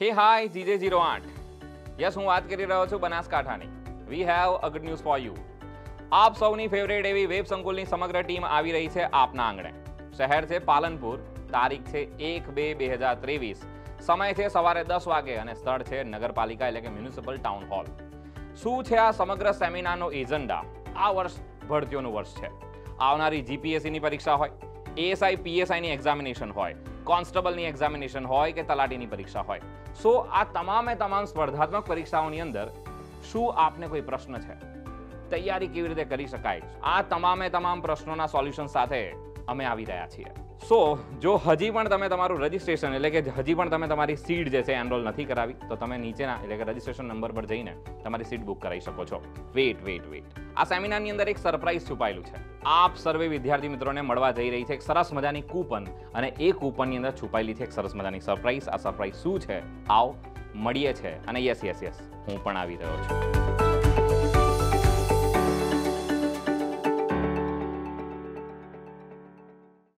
હે હાય GJ08 yes હું વાત કરી રહ્યો છું બનાસકાંઠાની. We have a good news for you. આપ સૌની ફેવરેટ એવી વેબ સંકુલની સમગ્ર ટીમ આવી રહી છે આપના આંગણે. શહેર છે પાલનપુર, તારીખ છે 1/2/2023, સમય છે સવારે 10 વાગે અને સ્થળ છે નગરપાલિકા એટલે કે મ્યુનિસિપલ ટાઉન હોલ. શું છે આ સમગ્ર સેમિનારનો એજન્ડા? આ વર્ષ ભરતીઓનું વર્ષ છે. આવનારી GPSC ની પરીક્ષા હોય, ASI PSI ની એક્ઝામિનેશન હોય, કોન્સ્ટેબલની એક્ઝામિનેશન હોય કે તલાટીની પરીક્ષા હોય, સો આ તમામે તમામ સ્પર્ધાત્મક પરીક્ષાઓની અંદર શું આપને કોઈ પ્રશ્ન છે? તૈયારી કેવી રીતે કરી શકાય? આ તમામે તમામ પ્રશ્નોના સોલ્યુશન સાથે અમે આવી રહ્યા છીએ. સો જો હજી પણ તમે તમારું રજિસ્ટ્રેશન એટલે કે હજી પણ તમે તમારી સીટ જે છે એનરોલ નથી કરાવી તો તમે નીચેના એટલે કે રજિસ્ટ્રેશન નંબર પર જઈને તમારી સીટ બુક કરાવી શકો છો. વેટ. આ સેમિનારની અંદર એક સરપ્રાઈઝ છુપાયેલું છે. આપ સર્વે વિદ્યાર્થી મિત્રોને મળવા જઈ રહી છે એક સરસ મજાની કૂપન અને એ કૂપનની અંદર છુપાયેલી છે એક સરસ મજાની સરપ્રાઈઝ. આ સરપ્રાઈઝ શું છે? આવ મળીએ છે. અને યસ હું પણ આવી રહ્યો છું.